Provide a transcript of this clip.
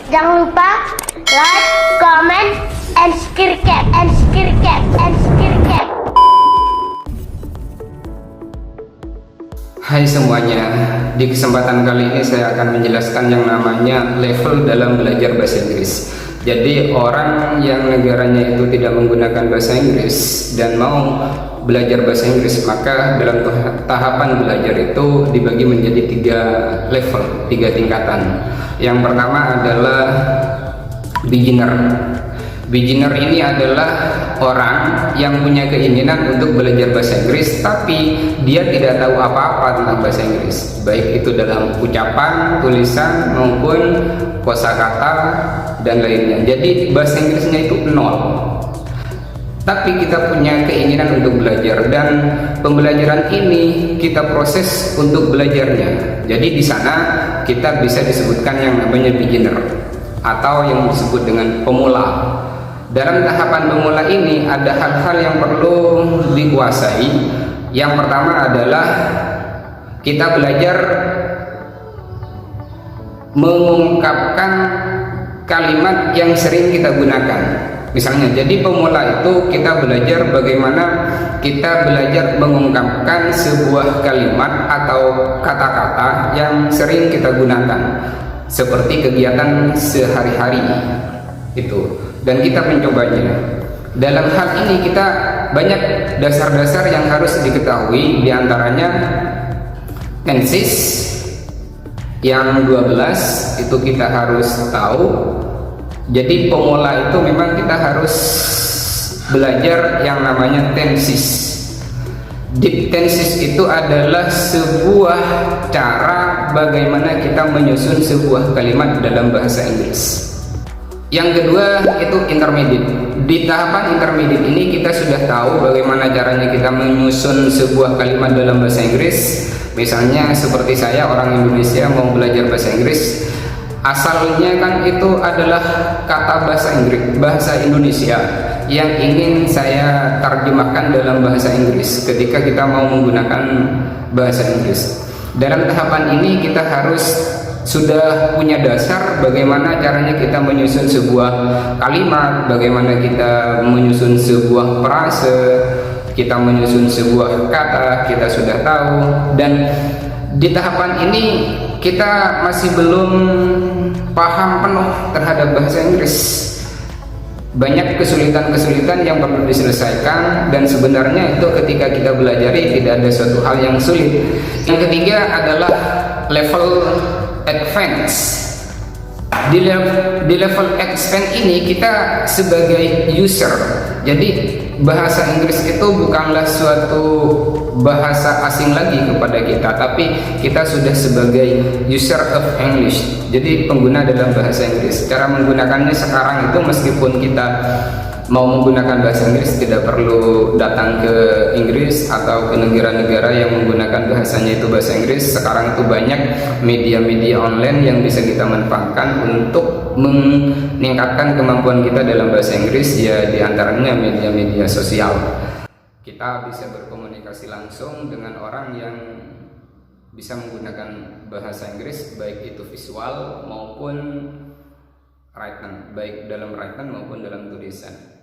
Jangan lupa like, comment, and subscribe. Hai semuanya, di kesempatan kali ini saya akan menjelaskan yang namanya level dalam belajar bahasa Inggris. Jadi orang yang negaranya itu tidak menggunakan bahasa Inggris dan mau belajar bahasa Inggris, maka dalam tahapan belajar itu dibagi menjadi 3 level, 3 tingkatan. Yang pertama adalah beginner. Beginner ini adalah orang yang punya keinginan untuk belajar bahasa Inggris, tapi dia tidak tahu apa-apa tentang bahasa Inggris, baik itu dalam ucapan, tulisan, maupun kosakata dan lainnya. Jadi bahasa Inggrisnya itu nol. Tapi kita punya keinginan untuk belajar, dan pembelajaran ini kita proses untuk belajarnya. Jadi di sana kita bisa disebutkan yang namanya beginner atau yang disebut dengan pemula. Dalam tahapan pemula ini ada hal-hal yang perlu dikuasai. Yang pertama adalah kita belajar mengungkapkan kalimat yang sering kita gunakan. Misalnya, jadi pemula itu kita belajar bagaimana kita belajar mengungkapkan sebuah kalimat atau kata-kata yang sering kita gunakan seperti kegiatan sehari-hari itu. Dan kita mencobanya. Dalam hal ini kita banyak dasar-dasar yang harus diketahui, diantaranya tenses yang 12 itu kita harus tahu. Jadi pemula itu memang kita harus belajar yang namanya tenses. Tenses itu adalah sebuah cara bagaimana kita menyusun sebuah kalimat dalam bahasa Inggris. Yang kedua itu intermediate. Di tahapan intermediate ini kita sudah tahu bagaimana caranya kita menyusun sebuah kalimat dalam bahasa Inggris. Misalnya seperti saya, orang Indonesia mau belajar bahasa Inggris, asalnya kan itu adalah kata bahasa Indonesia yang ingin saya terjemahkan dalam bahasa Inggris ketika kita mau menggunakan bahasa Inggris. Dalam tahapan ini kita harus sudah punya dasar bagaimana caranya kita menyusun sebuah kalimat, bagaimana kita menyusun sebuah frase, kita menyusun sebuah kata, kita sudah tahu. Dan di tahapan ini kita masih belum paham penuh terhadap bahasa Inggris. Banyak kesulitan-kesulitan yang perlu diselesaikan, dan sebenarnya itu ketika kita belajari tidak ada suatu hal yang sulit. Yang ketiga adalah level advance. Di level advance ini kita sebagai user. Jadi bahasa Inggris itu bukanlah suatu bahasa asing lagi kepada kita, tapi kita sudah sebagai user of English. Jadi pengguna dalam bahasa Inggris. Cara menggunakannya sekarang itu meskipun kita mau menggunakan bahasa Inggris tidak perlu datang ke Inggris atau ke negara-negara yang menggunakan bahasanya itu bahasa Inggris. Sekarang itu banyak media-media online yang bisa kita manfaatkan untuk meningkatkan kemampuan kita dalam bahasa Inggris, ya diantaranya media-media sosial. Kita bisa berkomunikasi langsung dengan orang yang bisa menggunakan bahasa Inggris, baik itu visual maupun written, baik dalam written maupun dalam tulisan.